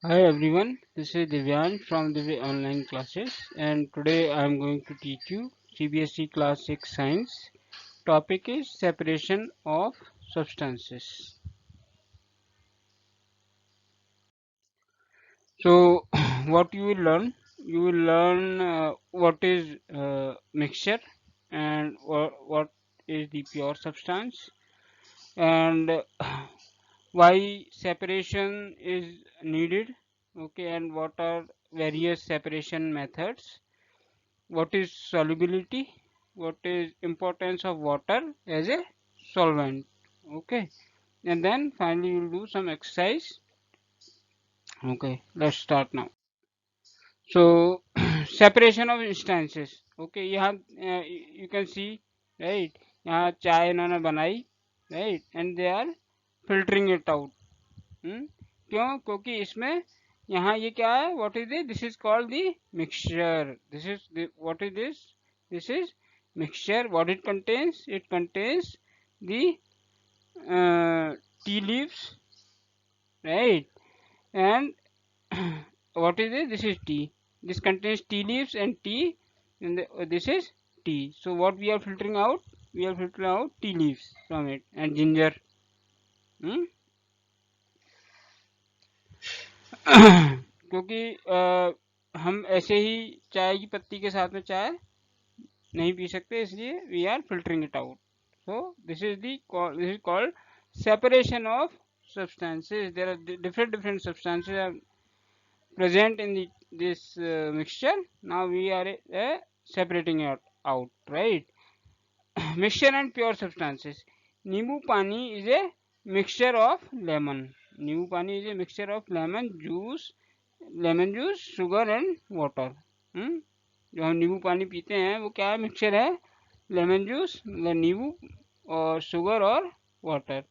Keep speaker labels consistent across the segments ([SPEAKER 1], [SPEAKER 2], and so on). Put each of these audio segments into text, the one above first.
[SPEAKER 1] Hi everyone, this is Divyan from Divi Online Classes, and today I am going to teach you CBSE Class 6 Science. Topic is separation of substances. So what you will learn? You will learn what is mixture and what is the pure substance, and why separation is needed, okay, and what are various separation methods, what is solubility, what is importance of water as a solvent, okay, and then finally you'll do some exercise. Okay, let's start now. So separation of instances, okay, यहाँ you can see, right, यहाँ चाय इन्होंने बनाई, right, and they are filtering it out. क्यों? क्योंकि इसमें यहाँ ये क्या है, what is this is called the mixture. This is the, what is this is mixture. What it contains? It contains the tea leaves, right, and what is this is tea. This contains tea leaves and tea, and this is tea. So what we are filtering out? We are filtering out tea leaves from it and ginger. hmm? क्योंकि हम ऐसे ही चाय की पत्ती के साथ में चाय नहीं पी सकते, इसलिए we are filtering it out. So this is called separation of substances. There are different substances are present in this mixture. Now we are separating it out, right? Mixture and pure substances. नींबू पानी is a mixture of lemon. नींबू पानी is a mixture of lemon juice, sugar and water. जो हम नींबू पानी पीते हैं वो क्या है, मिक्सचर है, लेमन जूस मतलब नींबू और शुगर और water.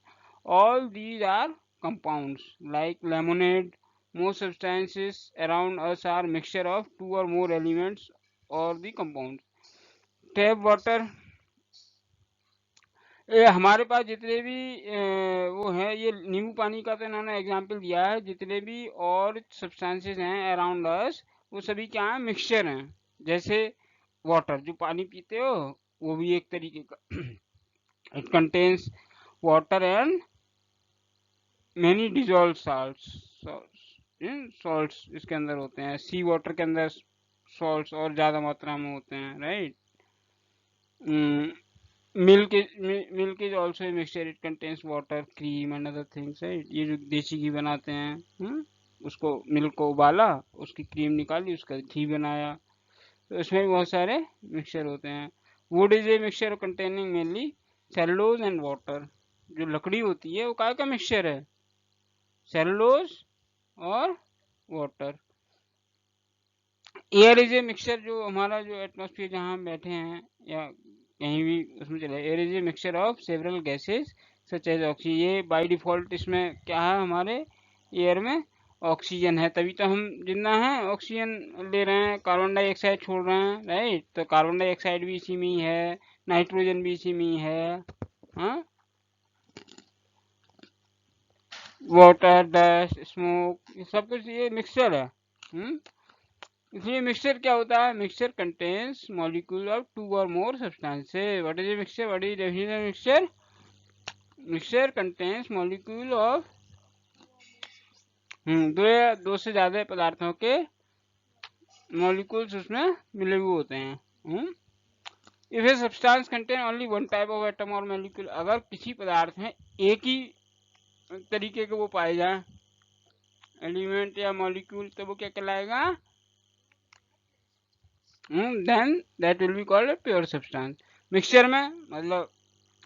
[SPEAKER 1] All these are compounds like lemonade. Most substances around us are mixture of two or more elements or the compounds. Tap water, ये हमारे पास जितने भी वो हैं, ये नींबू पानी का तो इन्होंने एग्जाम्पल दिया है, जितने भी और सब्सटेंसेस हैं अराउंड अस वो सभी क्या हैं, मिक्सचर हैं. जैसे वाटर, जो पानी पीते हो वो भी एक तरीके का it contains water and many dissolve salts इसके अंदर होते हैं. सी वाटर के अंदर सॉल्ट्स और ज़्यादा मात्रा में होते हैं, right. Milk is also a mixture. It contains water, cream and other things, right. ये जो देसी घी बनाते हैं, उसको मिल्क को उबाला, उसकी क्रीम निकाली, उसका घी बनाया, तो इसमें भी बहुत सारे मिक्सचर होते हैं. Would is a mixture containing mainly cellulose and water. जो लकड़ी होती है वो काय का मिक्सचर है, सेलुलोज और water. Air is a mixture. जो हमारा जो एटमॉस्फेयर जहाँ हम बैठे हैं या कहीं भी उसमें चले, air is a mixture of several gases such as oxygen. ये बाय डिफॉल्ट इसमें क्या है, हमारे एयर में ऑक्सीजन है, तभी तो हम जिंदा हैं, ऑक्सीजन ले रहे हैं, कार्बन डाइऑक्साइड छोड़ रहे हैं, राइट. तो कार्बन डाइऑक्साइड भी इसी में ही है, नाइट्रोजन भी इसी में ही है, हाँ. वाटर, डस्ट, स्मोक, ये सब कुछ ये मिक्सचर है. इसलिए मिक्सचर क्या होता है, mixture contains molecule of two or more substances. What is a mixture, what is definition of mixture? Mixture contains molecule of दो से ज्यादा पदार्थों के मॉलिक्यूल्स उसमें मिले हुए होते हैं. If a substance contain only one type of atom और मॉलिक्यूल, अगर किसी पदार्थ में एक ही तरीके के वो पाए जाए एलिमेंट या मॉलिक्यूल, तो वो क्या कहलाएगा, then that will be called a pure substance. Mixture में मतलब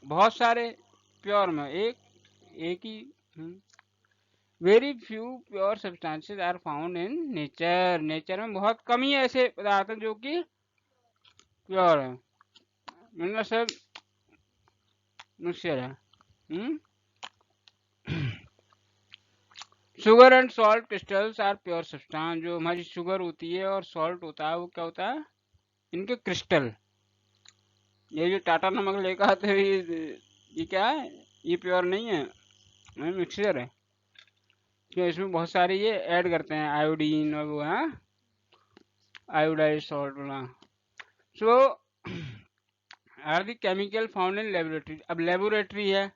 [SPEAKER 1] बहुत सारे, प्योर में एक ही. Very few pure substances are found in nature. Nature में बहुत कम ही ऐसे पदार्थ हैं जो कि प्योर है, मतलब सब मिक्सचर है. Sugar and salt crystals are pure substance. जो हमारी शुगर होती है और सॉल्ट होता है वो क्या होता है, इनके क्रिस्टल. ये जो टाटा नमक लेकर आते हैं ये क्या है, ये प्योर नहीं है, मिक्सचर है. इसमें बहुत सारे ये ऐड करते हैं, आयोडीन और वो है आयोडाइज सॉल्ट बना। So are the chemical found in laboratory. अब लेबोरेटरी है,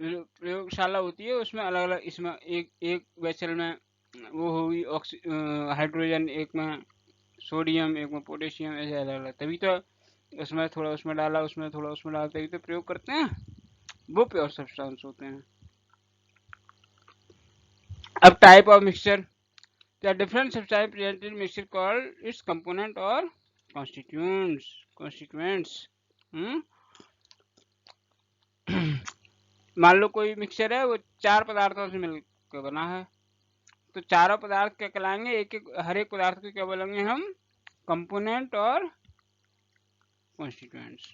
[SPEAKER 1] प्रयोगशाला होती है, उसमें अलग अलग, इसमें एक वेसल में वो होगी हाइड्रोजन, एक में सोडियम, एक में पोटेशियम, ऐसे अलग अलग, तभी तो उसमें थोड़ा उसमें डाला, उसमें थोड़ा उसमें डाला, तभी तो प्रयोग करते हैं, वो प्योर सब्सटेंस होते हैं। अब type of mixture, the different substance present in mixture called its component or constituents. मान लो कोई मिक्सचर है, वो 4 पदार्थों से मिलकर बना है, तो चारों पदार्थ क्या कहलाएंगे, एक एक हर एक पदार्थ को क्या बोलेंगे हम, कंपोनेंट और constituents.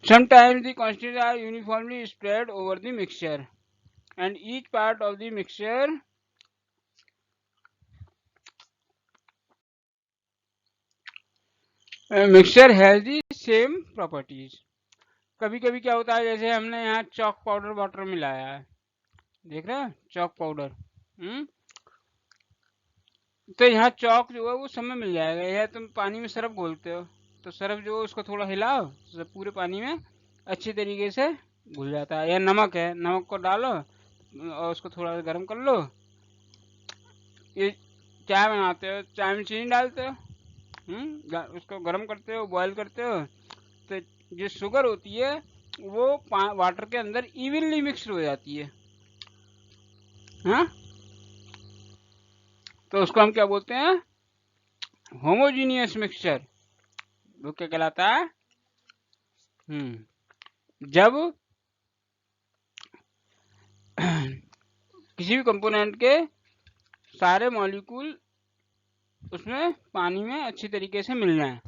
[SPEAKER 1] Sometimes the constituents are uniformly spread over the mixture and each part of the mixture mixture has the same properties. कभी कभी क्या होता है, जैसे हमने यहाँ चॉक पाउडर वाटर मिलाया है, देख रहे हैं चॉक पाउडर, तो यहाँ चॉक जो है वो सब में मिल जाएगा, या तुम पानी में सरफ घोलते हो, तो सरफ जो है उसको थोड़ा हिलाओ तो पूरे पानी में अच्छी तरीके से घुल जाता है। या नमक है, नमक को डालो और उसको थोड़ा गर्म कर लो, ये चाय बनाते हो, चाय में चीनी डालते हो, उसको गर्म करते हो, बॉईल करते हो, तो जो शुगर होती है वो वाटर के अंदर इवनली मिक्स हो जाती है, हाँ, तो उसको हम क्या बोलते हैं, होमोजीनियस मिक्सचर। वो क्या कहलाता है, जब किसी भी कंपोनेंट के सारे मॉलिक्यूल उसमें पानी में अच्छी तरीके से मिल जाए।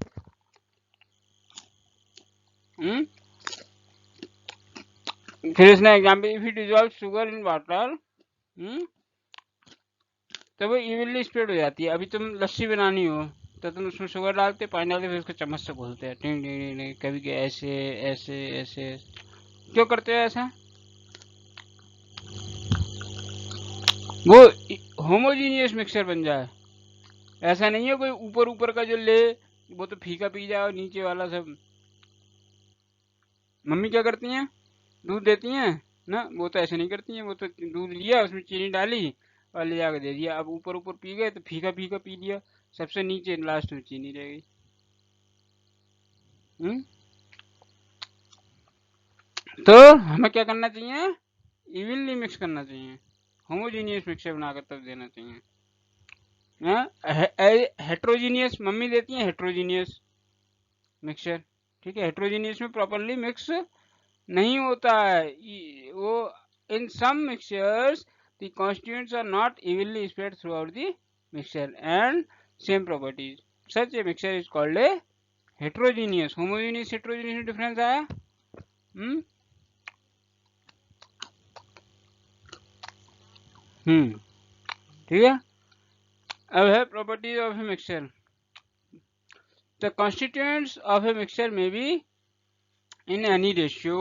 [SPEAKER 1] फिर इसने example, if you dissolve sugar in water, तो वो इवनली स्प्रेड हो जाती है। अभी तुम लस्सी बनानी हो तो तुम उसमें शुगर डालते, पानी डालते, फिर उसको चम्मच से घोलते हैं, टिंग टिंग टिंग, कभी के ऐसे ऐसे ऐसे, क्यों करते हो ऐसा, वो होमोजीनियस मिक्सचर बन जाए। ऐसा नहीं है कोई ऊपर ऊपर का जो ले वो तो फीका पी जाए और नीचे वाला सब। मम्मी क्या करती हैं, दूध देती हैं ना, वो तो ऐसे नहीं करती हैं, वो तो दूध लिया उसमें चीनी डाली और ले जाकर दे दिया, अब ऊपर ऊपर पी गए तो फीका फीका पी लिया, सबसे नीचे लास्ट में चीनी रह गई। तो हमें क्या करना चाहिए, इवनली मिक्स करना चाहिए, होमोजीनियस मिक्सचर बनाकर तब देना चाहिए। हेट्रोजीनियस मम्मी देती हैं, हेट्रोजीनियस मिक्सचर, ठीक है, हेट्रोजीनियस में प्रॉपरली मिक्स नहीं होता है वो, in some mixtures the constituents are not evenly spread throughout the mixture and same properties, such a mixture is called a heterogeneous. homogeneous heterogeneous में डिफरेंस आया, ठीक है। अब है properties of a mixture, the constituents of a mixture may be in any ratio,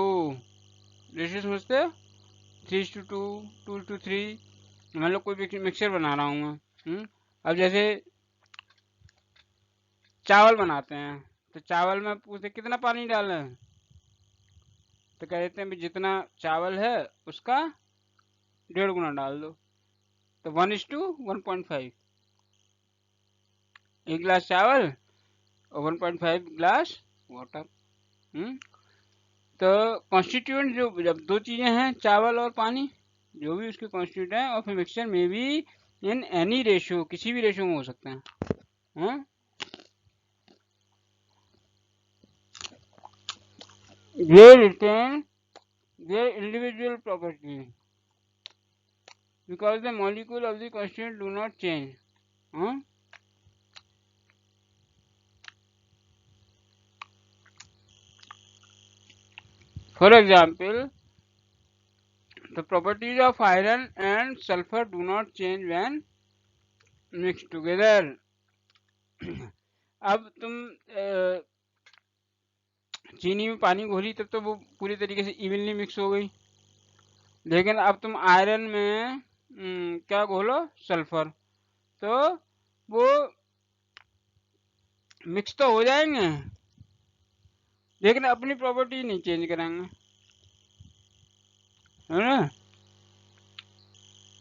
[SPEAKER 1] ratio समझते हो, 3:2, 2:3, मान लो कोई मिक्सचर बना रहा हूँ मैं, अब जैसे चावल बनाते हैं, तो चावल में पूछते कितना पानी डालना है, तो कह देते हैं जितना चावल है उसका 1.5 गुना डाल दो, तो 1:1.5, 1 गिलास चावल और 1.5 गिलास वाटर। तो कॉन्स्टिट्यूएंट जो, जब दो चीजें हैं चावल और पानी, जो भी उसके कॉन्स्टिट्यूएंट है ऑफ ए मिक्सचर में भी इन एनी रेशियो, किसी भी रेशियो में हो सकते हैं, they retain their individual property because the molecule of the constituent do not change. For example, the properties of iron and sulfur do not change when mixed together. अब तुम चीनी में पानी घोली तब तो वो पूरी तरीके से इवनली मिक्स हो गई। लेकिन अब तुम आयरन में क्या घोलो, सल्फर, तो वो मिक्स तो हो जाएंगे लेकिन अपनी प्रॉपर्टी नहीं चेंज कराएंगे, है ना।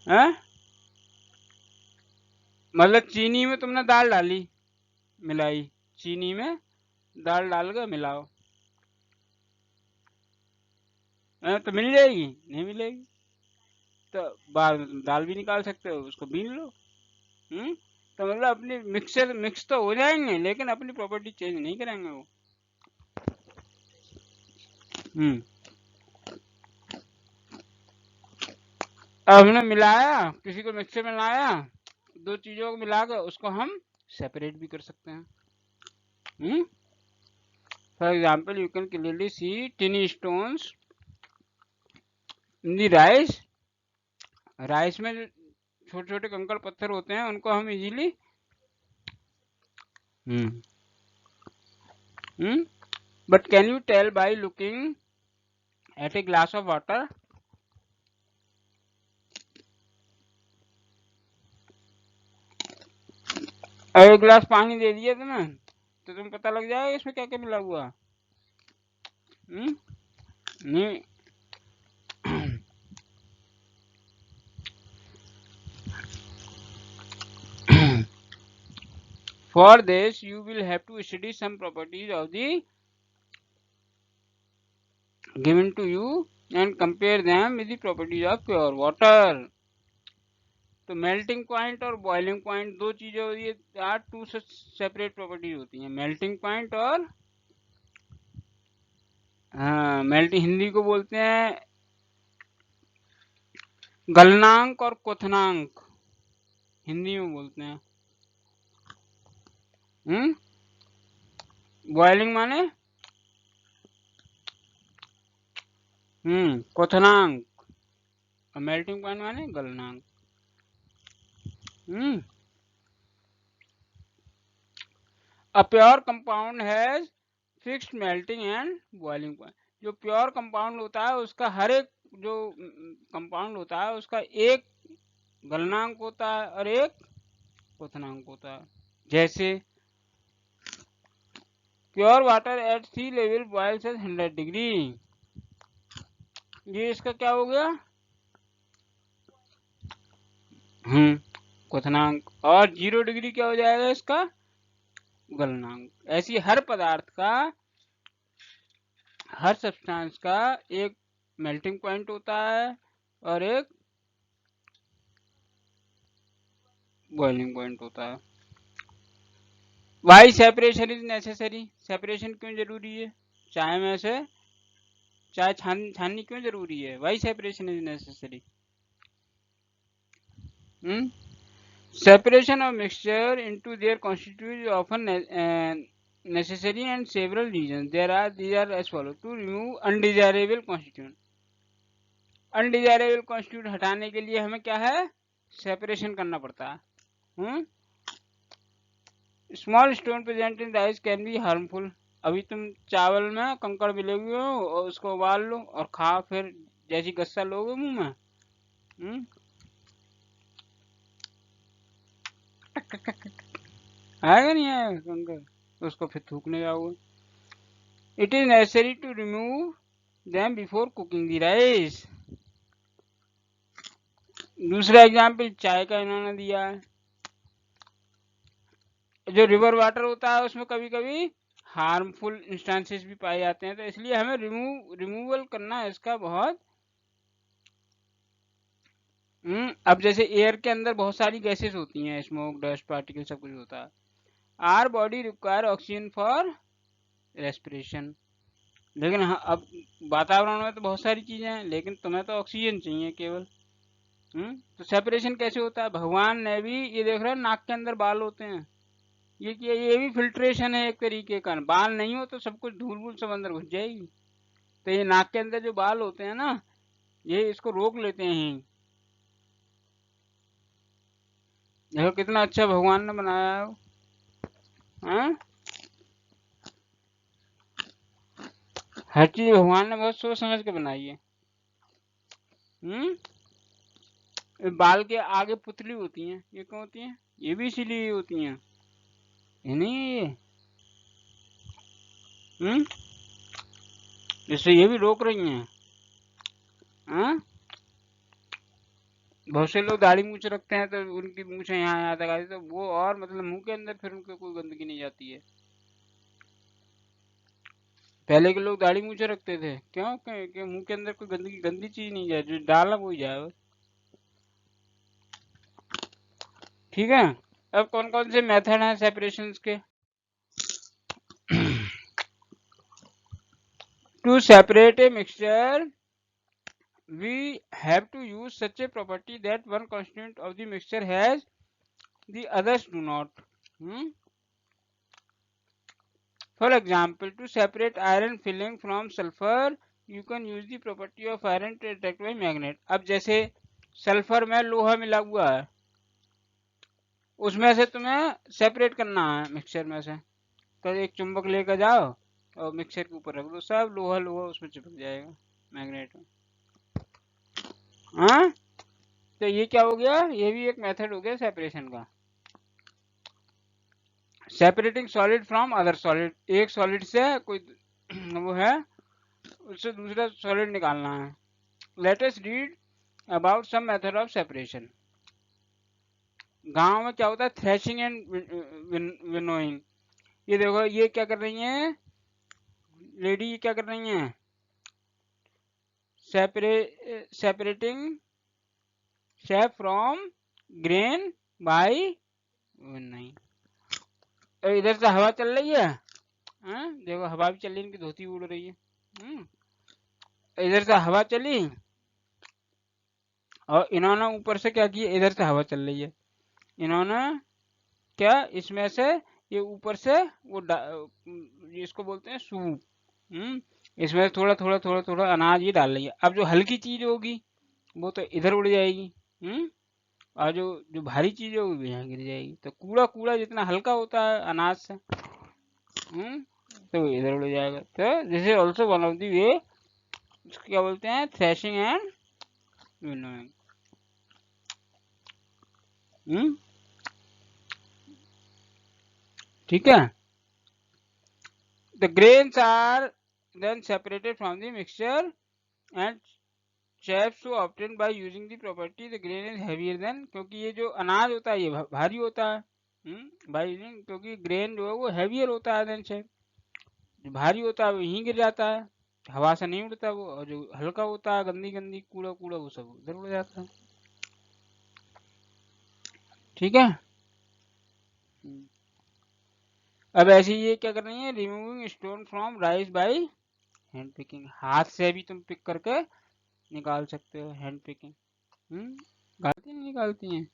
[SPEAKER 1] हैं? मतलब चीनी में तुमने दाल डाली, मिलाई, चीनी में दाल डाल के मिलाओ, तो मिल जाएगी? नहीं मिलेगी। तो बाद में तुम दाल भी निकाल सकते हो, उसको बीन लो। तो मतलब अपनी मिक्सर मिक्स तो हो जाएंगे लेकिन अपनी प्रॉपर्टी चेंज नहीं करेंगे वो। हम्म अब हमने मिलाया, किसी को मिक्सर में लाया, दो चीजों को मिलाकर उसको हम सेपरेट भी कर सकते हैं। For example you can clearly see टिनी stones in the rice. Rice में जो छोटे छोटे कंकड़ पत्थर होते हैं उनको हम easily but can you tell by looking at a glass of water? एक गिलास पानी दे दिया तुम्हें तो तुम्हें पता लग जाएगा इसमें क्या क्या मिला हुआ। नहीं। For this you will have to study some properties of the given to you and compare them with the properties of pure water. तो मेल्टिंग पॉइंट और बॉइलिंग पॉइंट दो चीजें होती है, आर टू सेपरेट प्रॉपर्टीज होती हैं, melting point और हाँ मेल्टिंग, हिंदी को बोलते हैं गलनांक और क्वथनांक, हिंदी में बोलते हैं। बॉइलिंग माने क्वथनांक, और मेल्टिंग पॉइंट माने गलनांक। A pure compound has fixed melting and boiling point। जो प्योर कंपाउंड होता है उसका हर एक जो कंपाउंड होता है उसका एक गलनांक होता है और एक क्वथनांक होता है। जैसे pure water at sea level boils at 100 degree, ये इसका क्या हो गया, क्वथनांक, और 0 डिग्री क्या हो जाएगा इसका, गलनांक। ऐसी हर पदार्थ का, हर सब्सटेंस का एक मेल्टिंग पॉइंट होता है और एक बॉइलिंग पॉइंट होता है। Why separation is necessary, separation क्यों जरूरी है, चाय में से चाय छाननी क्यों जरूरी है, why separation is necessary. Separation of mixture into their constituent often necessary and several reasons these are as follow: to remove undesirable constituent, undesirable constitute हटाने के लिए हमें क्या है, सेपरेशन करना पड़ता है। Small stone present in rice can be harmful, अभी तुम चावल में कंकड़ मिले हुए हो और उसको उबाल लो और खाओ, फिर जैसी गस्सा लोगे मुंह में आएगा नहीं आएगा कंकड़, तो उसको फिर थूकने जाओगे। It is necessary to remove them before cooking the rice. दूसरा एग्जाम्पल चाय का इन्होंने दिया है, जो रिवर वाटर होता है उसमें कभी कभी हार्मफुल इंस्टेंसेस भी पाए जाते हैं, तो इसलिए हमें रिमूवल करना इसका बहुत। अब जैसे एयर के अंदर बहुत सारी गैसेस होती हैं, स्मोक, डस्ट, पार्टिकल, सब कुछ होता है। Our body require oxygen for respiration, लेकिन हाँ, अब वातावरण में तो बहुत सारी चीजें हैं लेकिन तुम्हें तो ऑक्सीजन चाहिए केवल। तो सेपरेशन कैसे होता है, भगवान ने भी, ये देख रहे हो नाक के अंदर बाल होते हैं, ये भी फिल्ट्रेशन है एक तरीके का, बाल नहीं हो तो सब कुछ धूल वूल सब अंदर घुस जाएगी, तो ये नाक के अंदर जो बाल होते हैं ना, ये इसको रोक लेते हैं। देखो कितना अच्छा भगवान ने बनाया है। हर चीज भगवान ने बहुत सोच समझ के बनाई है। बाल के आगे पुतली होती हैं, ये क्यों होती हैं? ये भी इसीलिए होती हैं, ये नहीं है ये। इससे ये भी रोक रही हैं। बहुत से लोग दाढ़ी मूछ रखते हैं तो उनकी मूछें यहाँ तक आती, तो वो और मतलब मुंह के अंदर फिर उनको कोई गंदगी नहीं जाती है। पहले के लोग दाढ़ी मूछें रखते थे क्यों? क्यों मुंह के अंदर कोई गंदी चीज नहीं जाए, जो डालना वो ही जाए। ठीक है। अब कौन कौन से मेथड हैं सेपरेशन के? To separate a mixture we have to use such a property that one constituent of the mixture has the others do not. For example, to separate iron filling from sulfur you can use the property of iron to attract by magnet. अब जैसे sulphur में लोहा मिला हुआ है, उसमें से तुम्हें सेपरेट करना है मिक्सचर में से, तो एक चुंबक लेकर जाओ और मिक्सचर के ऊपर रख दो, सब लोहा लोहा उसमें चिपक जाएगा मैग्नेट में। हाँ, तो ये क्या हो गया? ये भी एक मेथड हो गया सेपरेशन का। Separating solid from other solid, एक सॉलिड से कोई वो है उससे दूसरा सॉलिड निकालना है। Let us read about some method of separation. गांव में क्या होता है? Threshing and winnowing. ये देखो, ये क्या कर रही है लेडी, ये क्या कर रही है? Separating chaff from grain by winnowing. इधर से हवा चल रही है, देखो हवा भी चल रही है, इनकी धोती उड़ रही है। इधर से हवा चली और इन्होंने ऊपर से क्या किया? इधर से हवा चल रही है, इन्होंने क्या इसमें से ये ऊपर से वो इसको बोलते हैं सूप। इसमें थोड़ा थोड़ा थोड़ा थोड़ा अनाज ये डाल रही है। अब जो हल्की चीज होगी वो तो इधर उड़ जाएगी, और जो जो भारी चीज होगी वो यहाँ गिर जाएगी। तो कूड़ा कूड़ा जितना हल्का होता है अनाज से, तो इधर उड़ जाएगा। तो this is also one of the way, इसको क्या बोलते हैं? Threshing and winnowing. ठीक है। The grains are then separated from the mixture and shapes so obtained by using the property the grain is heavier than, क्योंकि ये जो अनाज होता है ये भारी होता है, भाई, क्योंकि ग्रेन जो है वो हेवियर होता है देन शेप, जो भारी होता है वो यहीं गिर जाता है, हवा से नहीं उड़ता वो, और जो हल्का होता है गंदी गंदी कूड़ा कूड़ा वो सब उधर उड़ जाता है। ठीक है। अब ऐसे ये क्या कर रही है? Removing stone from rice by hand picking. हाथ से भी तुम पिक करके निकाल सकते हो, हैंड पिकिंग। निकालती नहीं निकालती हैं।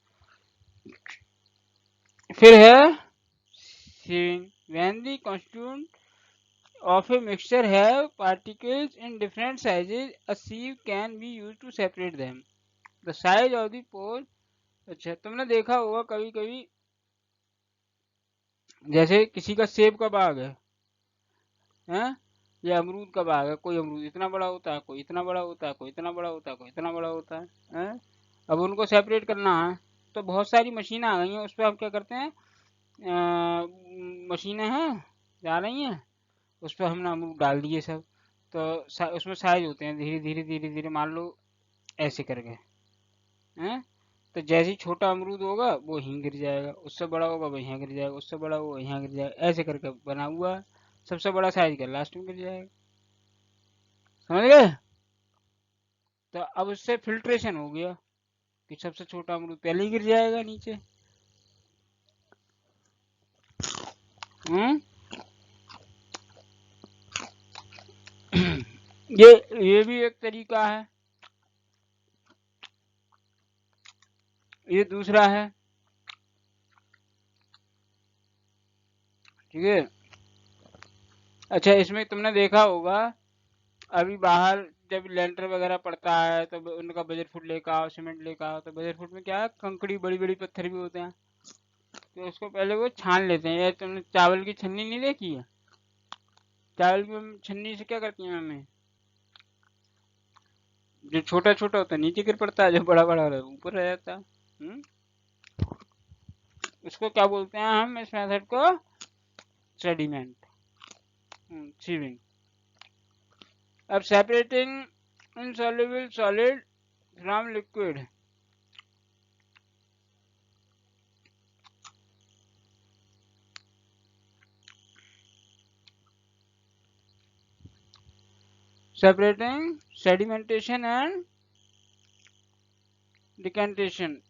[SPEAKER 1] फिर है sieving, when the constituent of a mixture have particles in different sizes a sieve can be used to separate them. The size of the pore। अच्छा, तुमने देखा होगा कभी कभी, जैसे किसी का सेब का बाग है, या अमरूद का बाग है, कोई अमरूद इतना बड़ा होता है, कोई इतना बड़ा होता है, कोई इतना बड़ा होता है, कोई इतना बड़ा होता है? अब उनको सेपरेट करना है तो बहुत सारी मशीनें आ गई हैं, उस पर हम क्या करते हैं, मशीनें हैं जा रही हैं, उस पर हमने अमरूद डाल दिए सब, तो उसमें साइज होते हैं धीरे धीरे धीरे धीरे, मान लो ऐसे करके, हैं? तो जैसे ही छोटा अमरूद होगा वो यहीं गिर जाएगा, उससे बड़ा होगा वो यहाँ गिर जाएगा, उससे बड़ा वो यहाँ गिर जाएगा, ऐसे करके बना हुआ है। सबसे बड़ा साइज का लास्ट में गिर जाएगा। समझ गए? तो अब उससे फिल्ट्रेशन हो गया कि सबसे छोटा अमरूद पहले ही गिर जाएगा नीचे। ये भी एक तरीका है। ये दूसरा है। ठीक है। अच्छा, इसमें तुमने देखा होगा अभी बाहर जब लेंटर वगैरह पड़ता है तो उनका बजट फुट लेकर आओ, सीमेंट लेकर आओ, तो बजट फुट में क्या है, कंकड़ी बड़ी बड़ी पत्थर भी होते हैं, तो उसको पहले वो छान लेते हैं। या तुमने चावल की छन्नी नहीं देखी है? चावल की छन्नी से क्या करती हैं मम्मी? जो छोटा छोटा होता है नीचे गिर पड़ता है, जो बड़ा बड़ा होता है ऊपर रह जाता है। इसको क्या बोलते हैं हम, इस मेथड को? Sediment sieving. अब separating insoluble solid from liquid. Separating sedimentation and decantation.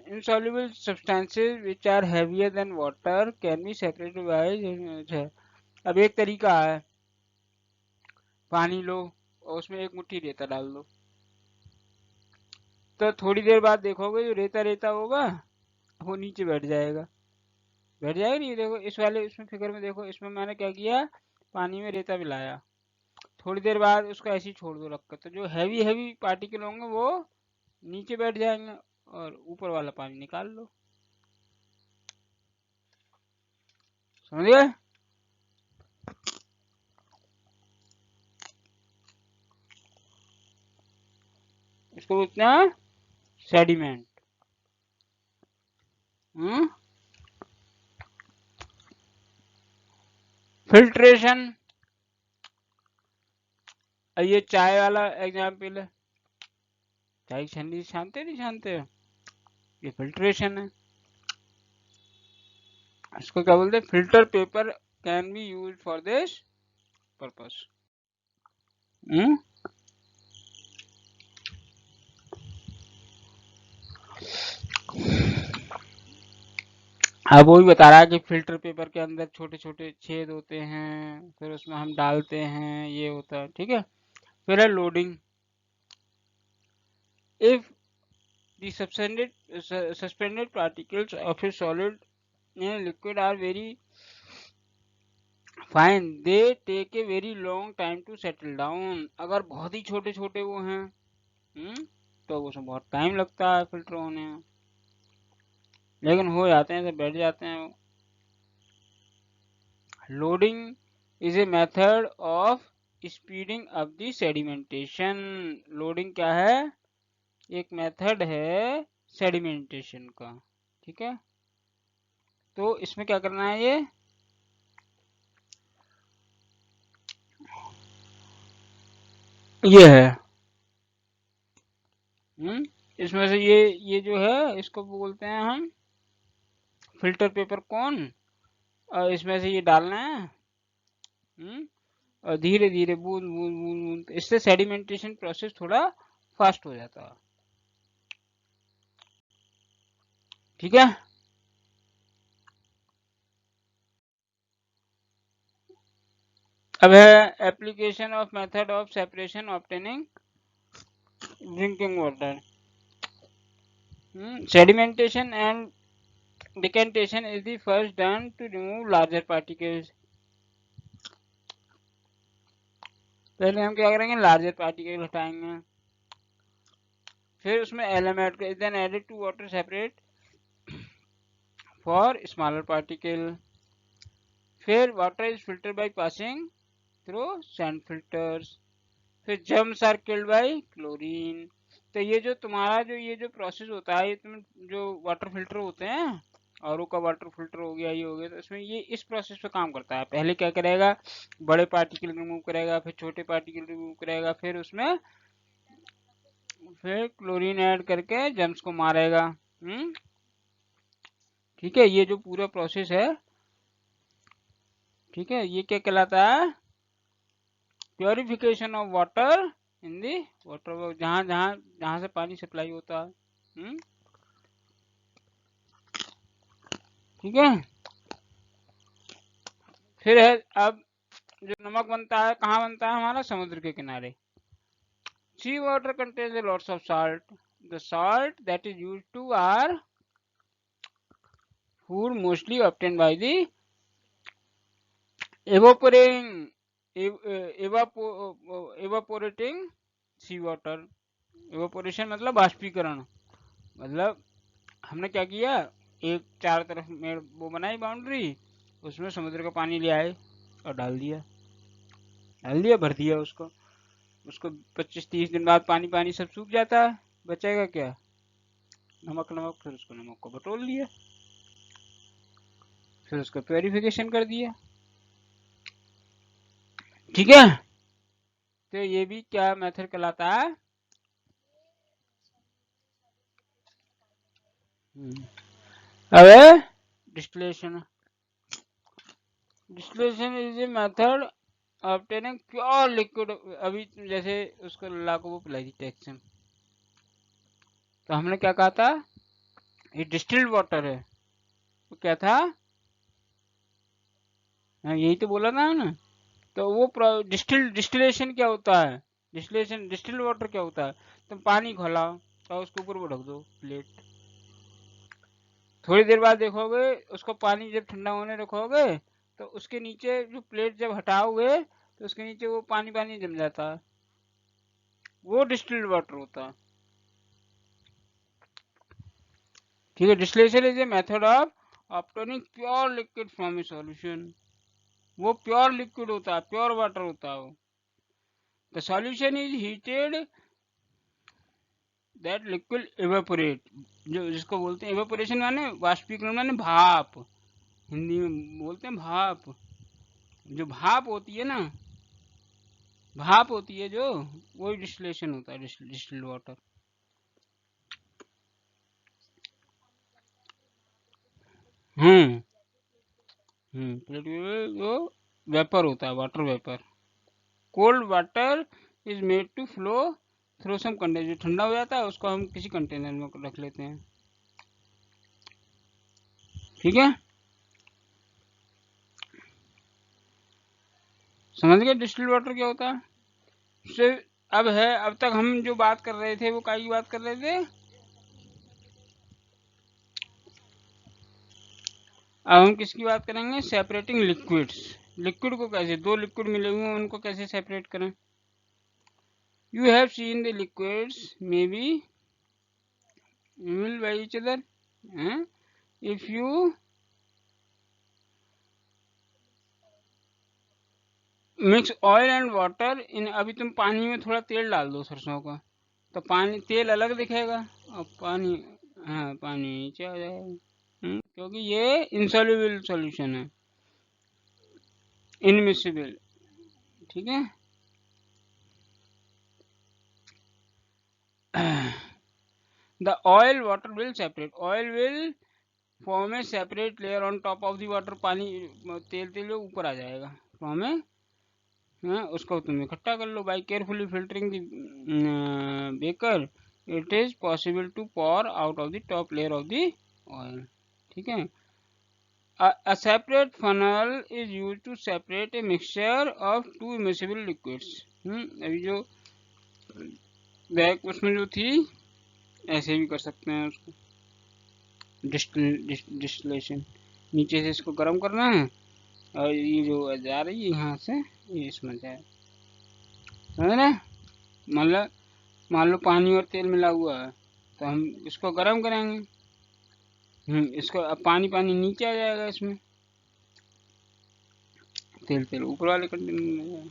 [SPEAKER 1] Insoluble substances which are heavier than water can be separated by। अब एक तरीका है, पानी लो और उसमें एक मुट्ठी रेता डाल दो, तो थोड़ी देर बाद देखोगे जो रेता रेता होगा वो नीचे बैठ जाएगा। नहीं? देखो इस वाले इसमें फिगर में देखो, इसमें मैंने क्या किया, पानी में रेता मिलाया, थोड़ी देर बाद उसको ऐसे ही छोड़ दो रख कर, तो जो हैवी हैवी पार्टिकल होंगे वो नीचे बैठ जाएंगे और ऊपर वाला पानी निकाल लो। समझ गए? इसको बोलते हैं सेडिमेंट। फिल्ट्रेशन। ये चाय वाला एग्जाम्पल है, चाय की छन्नी छानते नहीं छानते, ये फिल्ट्रेशन है। इसको क्या बोलते हैं? Filter paper can be use for this purpose. अब वो भी बता रहा है कि फिल्टर पेपर के अंदर छोटे छोटे छेद होते हैं, फिर उसमें हम डालते हैं, ये होता है। ठीक है, फिर है loading. If the suspended particles of a solid in a liquid are very fine, they take a very long time to settle down। अगर बहुत ही छोटे छोटे वो हैं तो उसमें बहुत टाइम लगता है फिल्टर होने में, लेकिन हो जाते हैं तो बैठ जाते हैं वो। Loading is a method of speeding up the sedimentation. Loading क्या है? एक मेथड है सेडिमेंटेशन का। ठीक है, तो इसमें क्या करना है, ये है इसमें से ये जो है इसको बोलते हैं हम फिल्टर पेपर कौन, और इसमें से ये डालना है और धीरे धीरे बूंद बूंद बूंद बूंद, इससे सेडिमेंटेशन प्रोसेस थोड़ा फास्ट हो जाता है। ठीक है, अब है application of method of separation obtaining drinking water. Sedimentation and decantation is the first done to remove larger particles। पहले हम क्या करेंगे, लार्जर पार्टिकल हटाएंगे, फिर उसमें LM ऐड कर, then added to water separate for smaller particle. फिर water is filter by passing through sand filters. फिर germs are killed by chlorine. तो ये जो तुम्हारा ये जो प्रोसेस होता है, ये तुम जो वाटर फिल्टर होते हैं, और का वाटर फिल्टर हो गया, ये हो गया, तो इसमें ये इस प्रोसेस पे काम करता है। पहले क्या करेगा, बड़े पार्टिकल रिमूव करेगा, फिर छोटे पार्टिकल रिमूव करेगा, फिर उसमें फिर क्लोरीन ऐड करके जर्म्स को मारेगा। ठीक है, ये जो पूरा प्रोसेस है, ठीक है, ये क्या कहलाता है? Purification of water in the water, जहां जहां जहां से पानी सप्लाई होता है। ठीक है, फिर है अब जो नमक बनता है, कहाँ बनता है? हमारा समुद्र के किनारे। Sea water contains lots of salt. The salt that is used to are food mostly obtain by the evaporating sea water. evaporation मतलब बाष्पीकरण। मतलब हमने क्या किया, एक चारों तरफ में वो बनाई बाउंड्री, उसमें समुद्र का पानी ले आए और डाल दिया, भर दिया उसको। उसको 25-30 दिन बाद पानी पानी सब सूख जाता है, बचेगा क्या? नमक नमक। फिर उसको नमक को बटोर लिया, फिर उसका प्योरिफिकेशन कर दिया। ठीक है, तो ये भी क्या मेथड कहलाता है? अब distillation. Distillation is a method obtaining pure liquid. अभी जैसे उसको लल्ला को वो पिलाई थी टैक्सन, तो हमने क्या कहा था? ये डिस्टिल्ड वाटर है। तो क्या था? हाँ, यही तो बोला था ना। तो वो डिस्टिलेशन क्या होता है? डिस्टिल्ड वाटर क्या होता है? तुम पानी खौलाओ और उसके ऊपर वो ढक दो प्लेट। थोड़ी देर बाद देखोगे उसको, पानी जब ठंडा होने रखोगे तो उसके नीचे जो प्लेट जब हटाओगे तो उसके नीचे वो पानी पानी जम जाता है, वो डिस्टिल्ड वाटर होता है। ठीक है, distillation is a method of obtaining pure liquid from A solution. वो प्योर लिक्विड होता है, प्योर वाटर होता है वो। The solution is heated that liquid evaporate. जो जिसको बोलते हैं इवेपोरेशन, माने वाष्पीकरण, माने भाप। हिंदी में बोलते हैं भाप। जो भाप होती है ना, भाप होती है जो, वही डिस्टिलेशन होता है, डिस्टिल्ड वाटर। हम्म वो वेपर होता है, water vapour. Cold water is made to flow through some container. जो ठंडा हो जाता है उसको हम किसी कंटेनर में रख लेते हैं। ठीक है, समझ गए डिस्टिल्ड वाटर क्या होता है? से अब तक हम जो बात कर रहे थे वो क्या की बात कर रहे थे? अब हम किसकी बात करेंगे? Separating liquids. लिक्विड को कैसे, दो लिक्विड मिले हुए हैं उनको कैसे सेपरेट करें? You have seen the liquids may be mill by each other. If you mix oil and water in, अभी तुम पानी में थोड़ा तेल डाल दो सरसों का, तो पानी तेल अलग दिखेगा और पानी, हाँ पानी नीचे आ जाएगा। क्योंकि ये इंसॉल्युबल सॉल्यूशन है, इनमिसिबल। ठीक है। The oil water will separate, oil will form A separate layer on top of the water. पानी तेल तेल जो ऊपर आ जाएगा फॉर्म में। हाँ, उसको तुम इकट्ठा कर लो by carefully filtering the beaker. It is possible to pour out of the top layer of the oil. ठीक है। A separate funnel is used to separate a mixture of two immiscible liquids। अभी जो bag उसमें जो थी, ऐसे भी कर सकते हैं उसको डिस्टिलेशन। नीचे से इसको गर्म करना है और ये जो जा रही है यहाँ से, ये इसमें जाए, समझ रहे? मान लो पानी और तेल मिला हुआ है, तो हम इसको गर्म करेंगे। इसको अब पानी पानी नीचे आ जाएगा, इसमें तेल तेल ऊपर वाले कंटेनर में जाएगा।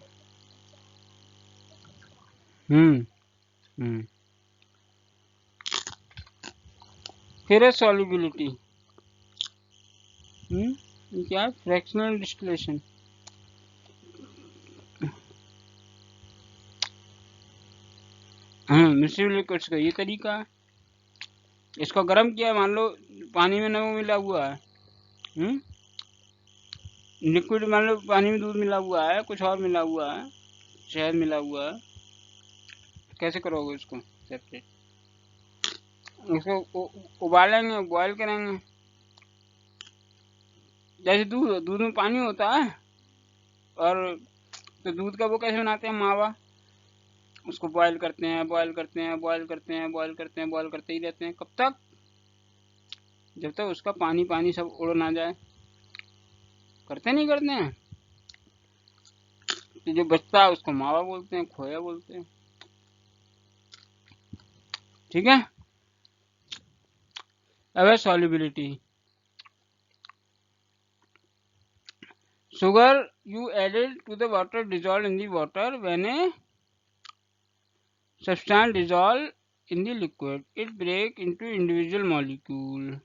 [SPEAKER 1] हम्म हम्म फिर है सॉल्युबिलिटी। क्या है? Fractional distillation. मिश्रित लिक्विड्स का ये तरीका है। इसको गर्म किया, मान लो पानी में नमक मिला हुआ है, लिक्विड मान लो पानी में दूध मिला हुआ है, कुछ और मिला हुआ है, शहद मिला हुआ है, कैसे करोगे उसको सेपरेट? उसको उबालेंगे, बॉयल करेंगे। जैसे दूध, दूध में पानी होता है, और तो दूध का वो कैसे बनाते हैं, मावा। उसको बॉयल करते हैं, बॉयल करते हैं, बॉयल करते हैं, बॉयल करते हैं, बॉयल करते ही रहते हैं। कब तक? जब तक उसका पानी पानी सब उड़ ना जाए। करते नहीं करते हैं? तो जो बचता है उसको मावा बोलते हैं, खोया बोलते हैं। ठीक है। अब है solubility. Sugar you added to the water dissolved in the water. When a substance dissolve in the liquid, it break into individual molecule.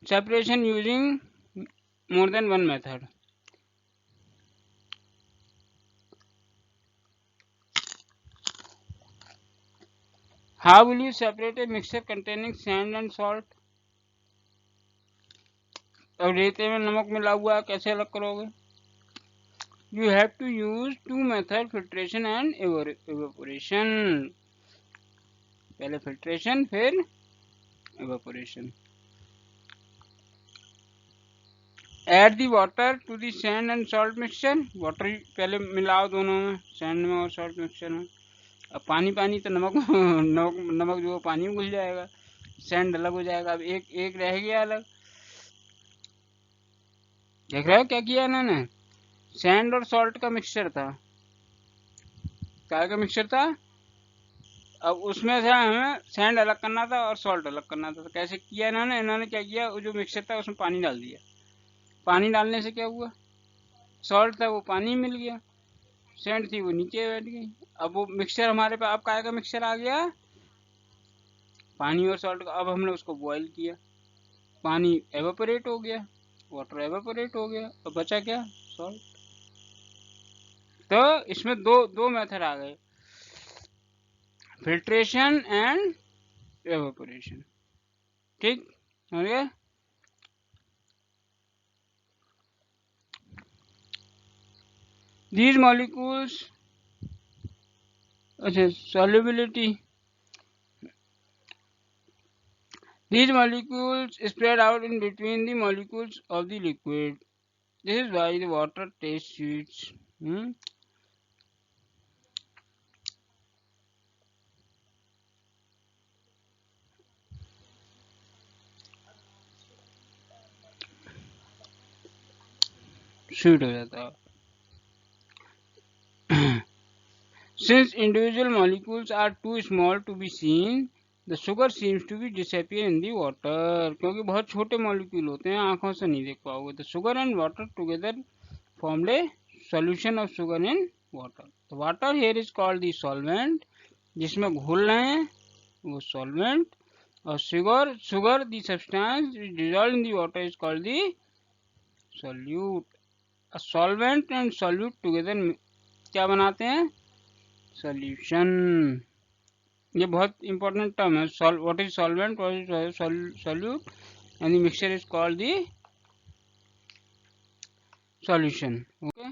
[SPEAKER 1] Separation using more than one method. How will you separate a mixture containing sand and salt? अब रेते में नमक मिला हुआ है, कैसे अलग करोगे? You have to use two method, filtration and evaporation. पहले filtration फिर evaporation. Add the water to the sand and salt mixture. Water पहले मिलाओ दोनों में, sand में और salt mixture में. अब पानी पानी तो नमक जो पानी में घुल जाएगा, सैंड अलग हो जाएगा. अब एक रह गया अलग. देख रहे हो क्या किया इन्होंने? सैंड और सॉल्ट का मिक्सचर था. क्या का मिक्सचर था? अब उसमें से हमें सैंड अलग करना था और सॉल्ट अलग करना था. तो कैसे किया इन्होंने क्या किया, वो जो मिक्सचर था उसमें पानी डाल दिया. पानी डालने से क्या हुआ, सॉल्ट था वो पानी मिल गया, सैंड थी वो नीचे बैठ गई. अब वो मिक्सचर हमारे पास, अब क्या का मिक्सचर आ गया, पानी और सॉल्ट का. अब हमने उसको बॉईल किया, पानी एवेपोरेट हो गया, वाटर एवेपोरेट हो गया, अब बचा क्या, सॉल्ट. तो इसमें दो मेथड आ गए, फिल्ट्रेशन एंड एवेपोरेशन. ठीक हो गया. These molecules, अच्छा solubility, these molecules spread out in between the molecules of the liquid. This is why the water tastes sweet. Sweet हो जाता है. Since individual molecules are too small to be seen, the sugar seems to be disappear in the water. क्योंकि बहुत छोटे molecule होते हैं, आंखों से नहीं देख पाओगे. The sugar and water together formed a solution of sugar in water. The water here is called the solvent. जिसमें घोल रहे हैं वो solvent. और sugar the substance dissolved in the water is called the solute. A solvent and solute together क्या बनाते हैं, solution. ये बहुत इंपॉर्टेंट टर्म है. What is solvent, what is solute, and the mixture is called the solution. Okay.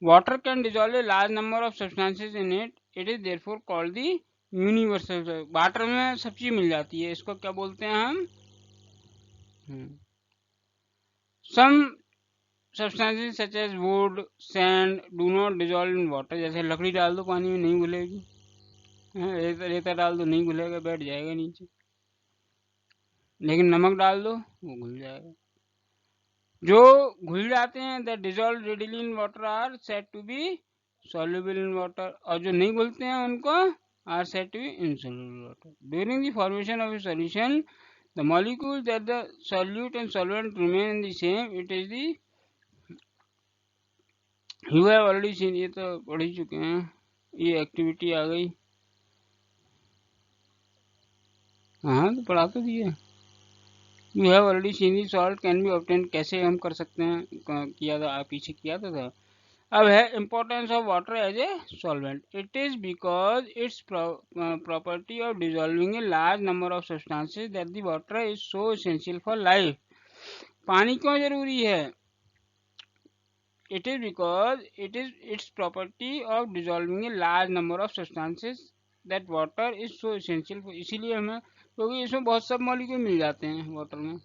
[SPEAKER 1] Water can dissolve A large number of substances in it. It is therefore called the universal. Water में सब चीज मिल जाती है, इसको क्या बोलते हैं हम, some substances such as wood, sand do not dissolve in water. जैसे लकड़ी डाल दो पानी में नहीं घुलेगी, रेता डाल दो नहीं घुलेगा, बैठ जाएगा नीचे. लेकिन नमक डाल दो वो घुल जाएगा. जो घुल जाते हैं that dissolve readily in water are said to be soluble in water. और जो नहीं घुलते हैं उनको are said to be insoluble water. During the formation of a solution the molecule that the solute and solvent remain in the same. It is the, you have already seen, ये तो पढ़ ही चुके हैं, ये एक्टिविटी आ गई. हाँ तो पढ़ा तो दिए. You have already scene the salt can be obtain. कैसे हम कर सकते हैं, किया था पीछे किया था. अब है importance of water as a solvent. It is because its property of dissolving a large number of substances that the water is so essential for life. पानी क्यों जरूरी है? It is because it is its property of dissolving a large number of substances that water is so essential. इसीलिए हमें, क्योंकि इसमें बहुत सब मॉलिक्यूल मिल जाते हैं वाटर में.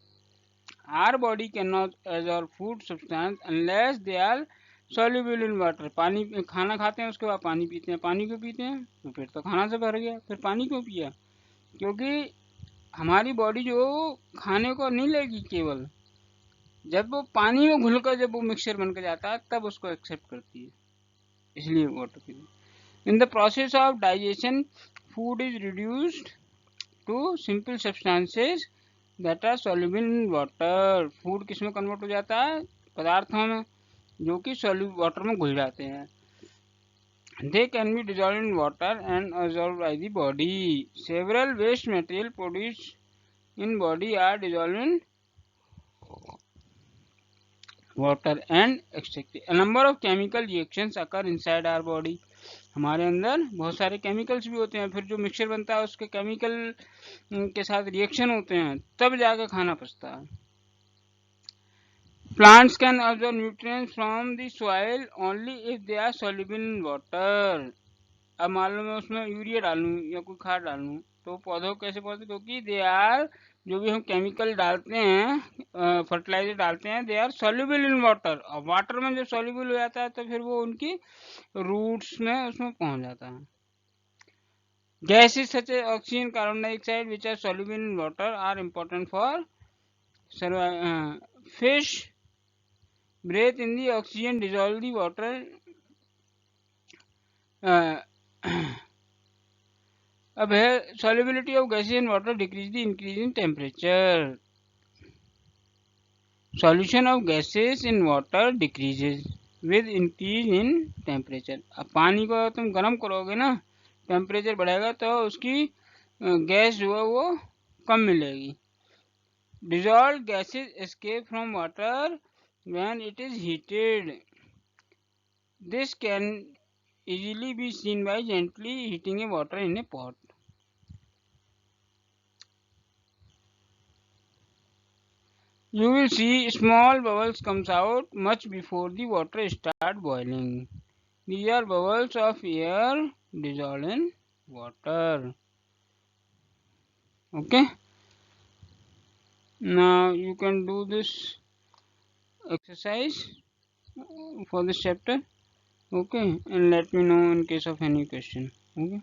[SPEAKER 1] Our body can not absorb food substance unless they are soluble in water. पानी, खाना खाते हैं उसके बाद पानी पीते हैं. पानी क्यों पीते हैं? तो पेट तो खाना से भर गया, फिर पानी क्यों पिया? क्योंकि हमारी बॉडी जो खाने को नहीं लेगी, केवल जब वो पानी में घुलकर जब वो मिक्सचर बनकर जाता है तब उसको एक्सेप्ट करती है, इसलिए वाटर पीते हैं. In the process of digestion food is reduced to simple substances that are soluble in water. Food किस में कन्वर्ट हो जाता है? पदार्थों में. जो कि सॉल्यूट वाटर में घुल जाते हैं। They can be dissolved in water and absorbed by the body. Several waste material produced in body are dissolved in water and extracted. A number of chemical reactions occur inside our body. हमारे अंदर बहुत सारे chemicals भी होते हैं, फिर जो mixture बनता है उसके केमिकल के साथ रिएक्शन होते हैं, तब जाकर खाना पचता है। Plants can absorb nutrients from the soil only if they are soluble in water. अब मान लो मैं उसमें यूरिया डालूं या कोई खाद डालूं तो पौधों कैसे पौधे, क्योंकि दे आर, जो भी हम केमिकल डालते हैं, फर्टिलाइजर डालते हैं, they are soluble in water. और वाटर में जब सॉल्युबल हो जाता है तो फिर वो उनकी रूट्स में उसमें पहुंच जाता है। Gases such as oxygen, carbon dioxide which are soluble in water are important for fish breathe in the oxygen, dissolve the water. अब है solubility of gases in water decrease the increase in temperature. Solution of gases in water decreases with increase in temperature. अब पानी को तुम गर्म करोगे ना, temperature बढ़ेगा तो उसकी गैस जो है वो कम मिलेगी। Dissolved gases escape from water when it is heated. This can easily be seen by gently heating a water in a pot. You will see small bubbles comes out much before the water start boiling. These are bubbles of air dissolved in water. Okay. Now you can do this exercise for this chapter. Okay, and let me know in case of any question. Okay.